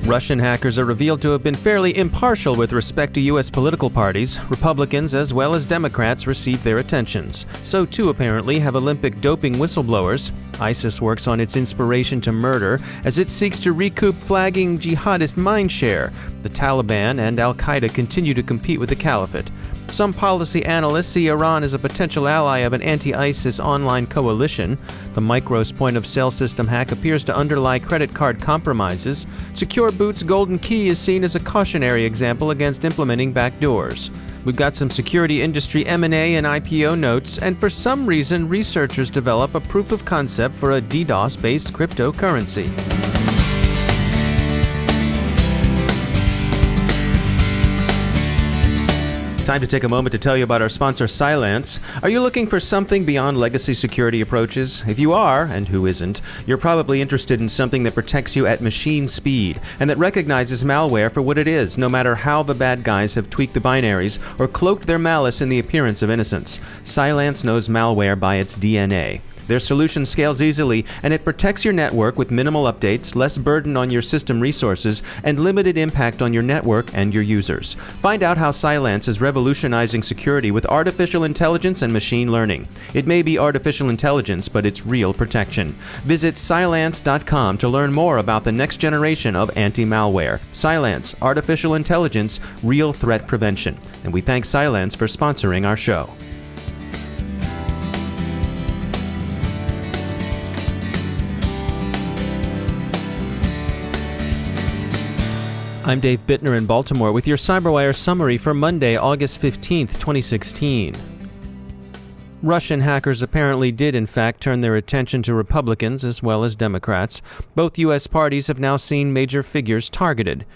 Russian hackers are revealed to have been fairly impartial with respect to U.S. political parties. Republicans as well as Democrats receive their attentions. So too, apparently, have Olympic doping whistleblowers. ISIS works on its inspiration to murder as it seeks to recoup flagging jihadist mindshare. The Taliban and Al-Qaeda continue to compete with the Caliphate. Some policy analysts see Iran as a potential ally of an anti-ISIS online coalition. The Micros point-of-sale system hack appears to underlie credit card compromises. Secure Boot's golden key is seen as a cautionary example against implementing backdoors. We've got some security industry M A and IPO notes, and for some reason, researchers develop a proof of concept for a DDoS-based cryptocurrency. Time to take a moment to tell you about our sponsor, Cylance. Are you looking for something beyond legacy security approaches? If you are, and who isn't, you're probably interested in something that protects you at machine speed and that recognizes malware for what it is, no matter how the bad guys have tweaked the binaries or cloaked their malice in the appearance of innocence. Cylance knows malware by its DNA. Their solution scales easily, and it protects your network with minimal updates, less burden on your system resources, and limited impact on your network and your users. Find out how Cylance is revolutionizing security with artificial intelligence and machine learning. It may be artificial intelligence, but it's real protection. Visit Cylance.com to learn more about the next generation of anti-malware. Cylance, artificial intelligence, real threat prevention. And we thank Cylance for sponsoring our show. I'm Dave Bittner in Baltimore with your CyberWire summary for Monday, August 15th, 2016. Russian hackers apparently did in fact turn their attention to Republicans as well as Democrats. Both U.S. parties have now seen major figures targeted.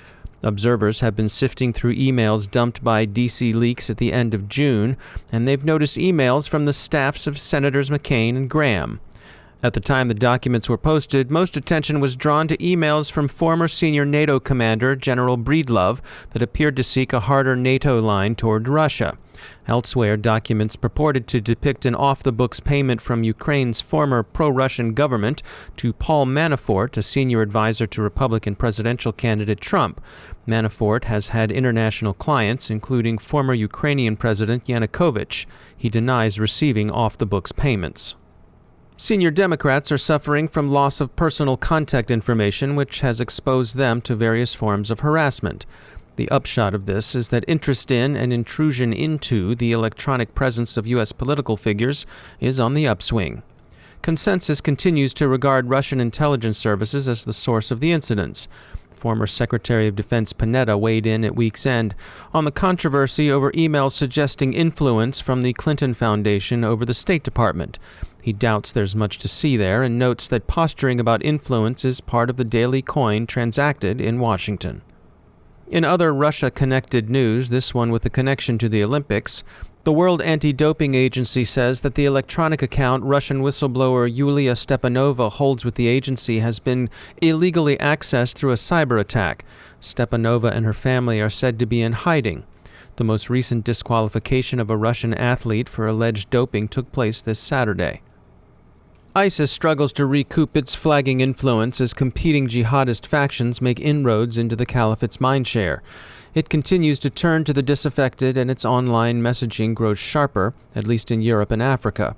Observers have been sifting through emails dumped by DC leaks at the end of June, and they've noticed emails from the staffs of Senators McCain and Graham. At the time the documents were posted, most attention was drawn to emails from former senior NATO commander General Breedlove that appeared to seek a harder NATO line toward Russia. Elsewhere, documents purported to depict an off-the-books payment from Ukraine's former pro-Russian government to Paul Manafort, a senior advisor to Republican presidential candidate Trump. Manafort has had international clients, including former Ukrainian President Yanukovych. He denies receiving off-the-books payments. Senior Democrats are suffering from loss of personal contact information, which has exposed them to various forms of harassment. The upshot of this is that interest in and intrusion into the electronic presence of U.S. political figures is on the upswing. Consensus continues to regard Russian intelligence services as the source of the incidents. Former Secretary of Defense Panetta weighed in at week's end on the controversy over emails suggesting influence from the Clinton Foundation over the State Department. He doubts there's much to see there and notes that posturing about influence is part of the daily coin transacted in Washington. In other Russia-connected news, this one with a connection to the Olympics, the World Anti-Doping Agency says that the electronic account Russian whistleblower Yulia Stepanova holds with the agency has been illegally accessed through a cyber attack. Stepanova and her family are said to be in hiding. The most recent disqualification of a Russian athlete for alleged doping took place this Saturday. ISIS struggles to recoup its flagging influence as competing jihadist factions make inroads into the Caliphate's mindshare. It continues to turn to the disaffected, and its online messaging grows sharper, at least in Europe and Africa.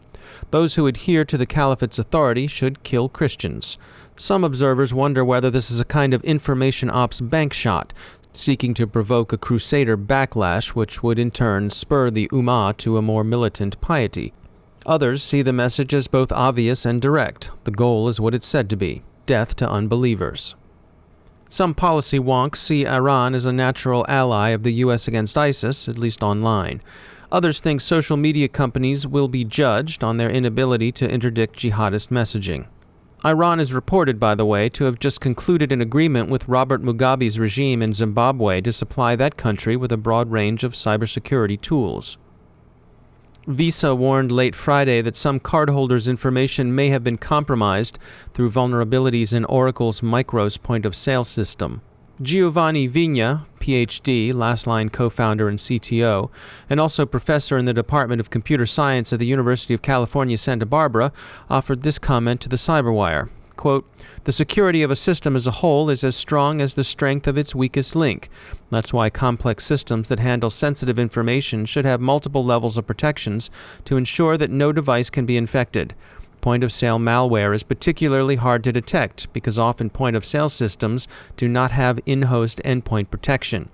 Those who adhere to the Caliphate's authority should kill Christians. Some observers wonder whether this is a kind of information ops bank shot, seeking to provoke a crusader backlash which would in turn spur the Ummah to a more militant piety. Others see the message as both obvious and direct. The goal is what it's said to be: death to unbelievers. Some policy wonks see Iran as a natural ally of the U.S. against ISIS, at least online. Others think social media companies will be judged on their inability to interdict jihadist messaging. Iran is reported, by the way, to have just concluded an agreement with Robert Mugabe's regime in Zimbabwe to supply that country with a broad range of cybersecurity tools. Visa warned late Friday that some cardholders' information may have been compromised through vulnerabilities in Oracle's Micros point-of-sale system. Giovanni Vigna, Ph.D., Lastline co-founder and CTO, and also professor in the Department of Computer Science at the University of California, Santa Barbara, offered this comment to the CyberWire. Quote, "The security of a system as a whole is as strong as the strength of its weakest link. That's why complex systems that handle sensitive information should have multiple levels of protections to ensure that no device can be infected. Point-of-sale malware is particularly hard to detect because often point-of-sale systems do not have in-host endpoint protection.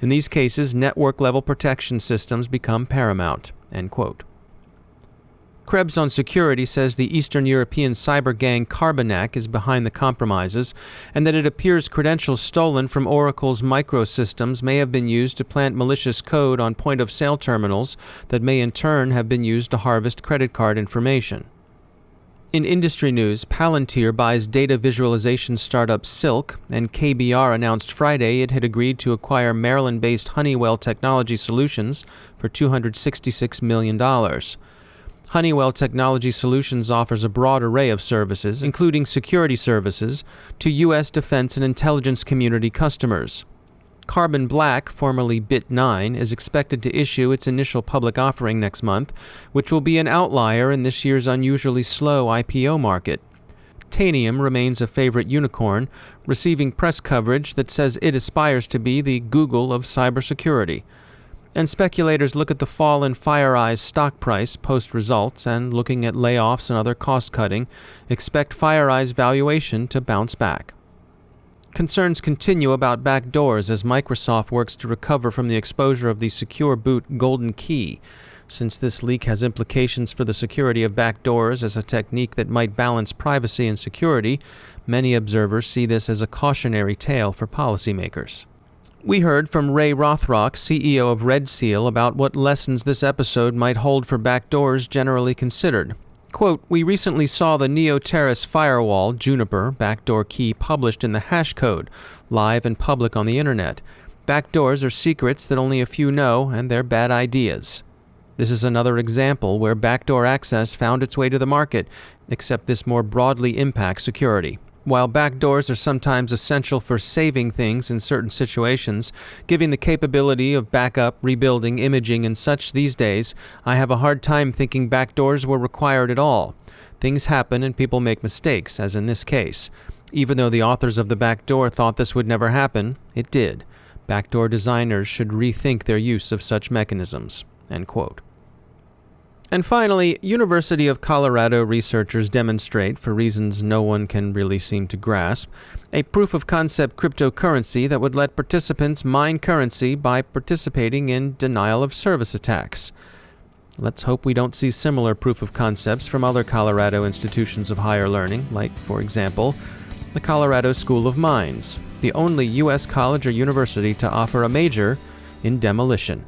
In these cases, network-level protection systems become paramount." End quote. Krebs on Security says the Eastern European cyber gang Carbonac is behind the compromises, and that it appears credentials stolen from Oracle's microsystems may have been used to plant malicious code on point-of-sale terminals that may in turn have been used to harvest credit card information. In industry news, Palantir buys data visualization startup Silk, and KBR announced Friday it had agreed to acquire Maryland-based Honeywell Technology Solutions for $266 million. Honeywell Technology Solutions offers a broad array of services, including security services, to U.S. defense and intelligence community customers. Carbon Black, formerly Bit9, is expected to issue its initial public offering next month, which will be an outlier in this year's unusually slow IPO market. Tanium remains a favorite unicorn, receiving press coverage that says it aspires to be the Google of cybersecurity. And speculators look at the fall in FireEye's stock price post-results and, looking at layoffs and other cost-cutting, expect FireEye's valuation to bounce back. Concerns continue about backdoors as Microsoft works to recover from the exposure of the secure boot golden key. Since this leak has implications for the security of backdoors as a technique that might balance privacy and security, many observers see this as a cautionary tale for policymakers. We heard from Ray Rothrock, CEO of Red Seal, about what lessons this episode might hold for backdoors generally considered. Quote, "We recently saw the Neo-Terrace firewall, Juniper, backdoor key published in the hash code, live and public on the internet. Backdoors are secrets that only a few know, and they're bad ideas. This is another example where backdoor access found its way to the market, except this more broadly impacts security. While backdoors are sometimes essential for saving things in certain situations, giving the capability of backup, rebuilding, imaging, and such these days, I have a hard time thinking backdoors were required at all. Things happen and people make mistakes, as in this case. Even though the authors of the backdoor thought this would never happen, it did. Backdoor designers should rethink their use of such mechanisms." End quote. And finally, University of Colorado researchers demonstrate, for reasons no one can really seem to grasp, a proof-of-concept cryptocurrency that would let participants mine currency by participating in denial-of-service attacks. Let's hope we don't see similar proof-of-concepts from other Colorado institutions of higher learning, like, for example, the Colorado School of Mines, the only U.S. college or university to offer a major in demolition.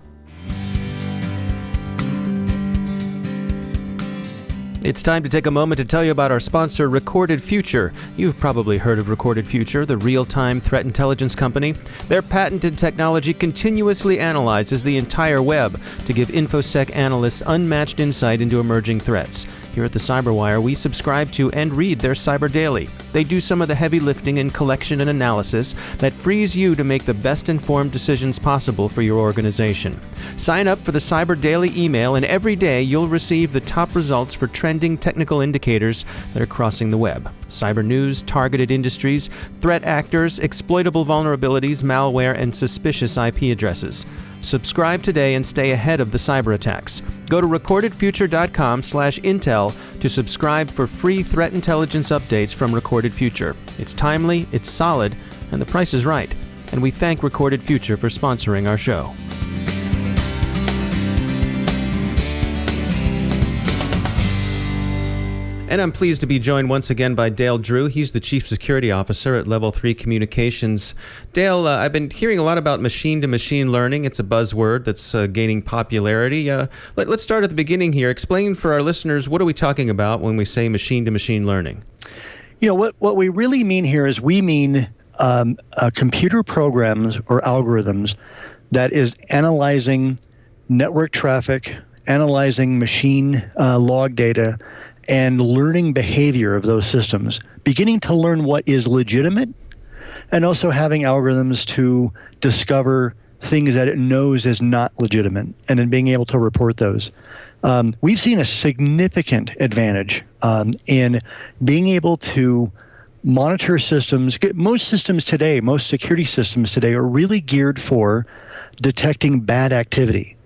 It's time to take a moment to tell you about our sponsor, Recorded Future. You've probably heard of Recorded Future, the real-time threat intelligence company. Their patented technology continuously analyzes the entire web to give InfoSec analysts unmatched insight into emerging threats. Here at the CyberWire, we subscribe to and read their Cyber Daily. They do some of the heavy lifting in collection and analysis that frees you to make the best informed decisions possible for your organization. Sign up for the Cyber Daily email, and every day you'll receive the top results for trending technical indicators that are crossing the web. Cyber news, targeted industries, threat actors, exploitable vulnerabilities, malware, and suspicious IP addresses. Subscribe today and stay ahead of the cyber attacks. Go to recordedfuture.com/intel to subscribe for free threat intelligence updates from Recorded Future. It's timely, it's solid, and the price is right. And we thank Recorded Future for sponsoring our show. And I'm pleased to be joined once again by Dale Drew. He's the Chief Security Officer at Level 3 Communications. Dale, I've been hearing a lot about machine-to-machine learning. It's a buzzword that's gaining popularity. Let's start at the beginning here. Explain for our listeners, what are we talking about when we say machine-to-machine learning? You know, what we really mean here is we mean computer programs or algorithms that is analyzing network traffic, analyzing machine log data, and learning behavior of those systems, beginning to learn what is legitimate, and also having algorithms to discover things that it knows is not legitimate, and then being able to report those. We've seen a significant advantage in being able to monitor systems. Most security systems today are really geared for detecting bad activity.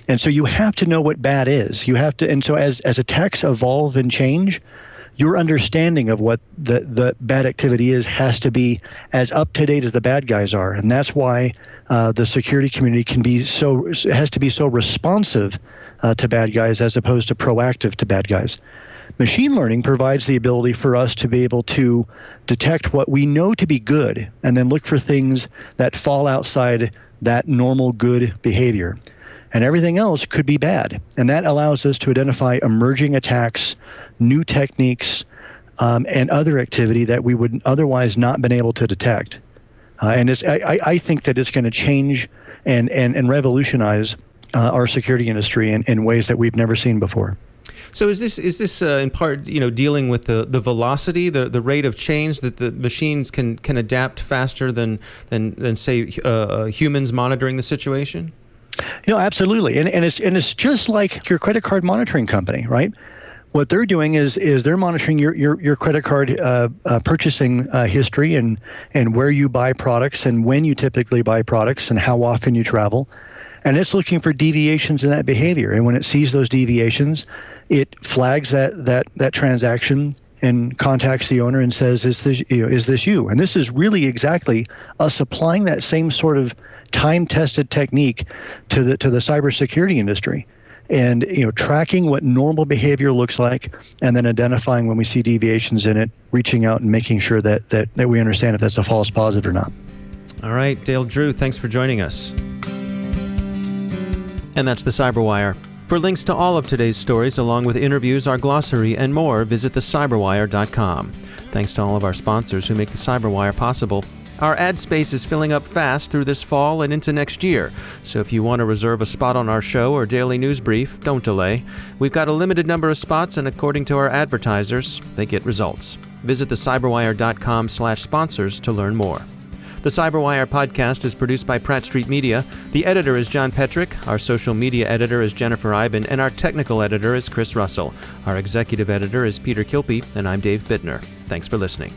And so you have to know what bad is. And so as attacks evolve and change, your understanding of what the bad activity is has to be as up to date as the bad guys are. And that's why the security community has to be so responsive to bad guys as opposed to proactive to bad guys. Machine learning provides the ability for us to be able to detect what we know to be good and then look for things that fall outside that normal good behavior. And everything else could be bad. And that allows us to identify emerging attacks, new techniques, and other activity that we would otherwise not been able to detect. And I think that it's going to change and revolutionize our security industry in ways that we've never seen before. So is this in part, dealing with the velocity, the rate of change that the machines can adapt faster than say humans monitoring the situation? Absolutely, and it's just like your credit card monitoring company, right? What they're doing is they're monitoring your credit card purchasing history and where you buy products and when you typically buy products and how often you travel. And it's looking for deviations in that behavior. And when it sees those deviations, it flags that transaction and contacts the owner and says, is this you? And this is really exactly us applying that same sort of time-tested technique to the cybersecurity industry. And tracking what normal behavior looks like, and then identifying when we see deviations in it, reaching out and making sure that we understand if that's a false positive or not. All right, Dale Drew, thanks for joining us. And that's the CyberWire. For links to all of today's stories, along with interviews, our glossary, and more, visit thecyberwire.com. Thanks to all of our sponsors who make the CyberWire possible. Our ad space is filling up fast through this fall and into next year, so if you want to reserve a spot on our show or daily news brief, don't delay. We've got a limited number of spots, and according to our advertisers, they get results. Visit thecyberwire.com/sponsors to learn more. The CyberWire podcast is produced by Pratt Street Media. The editor is John Petrick, our social media editor is Jennifer Iben, and our technical editor is Chris Russell. Our executive editor is Peter Kilpe, and I'm Dave Bittner. Thanks for listening.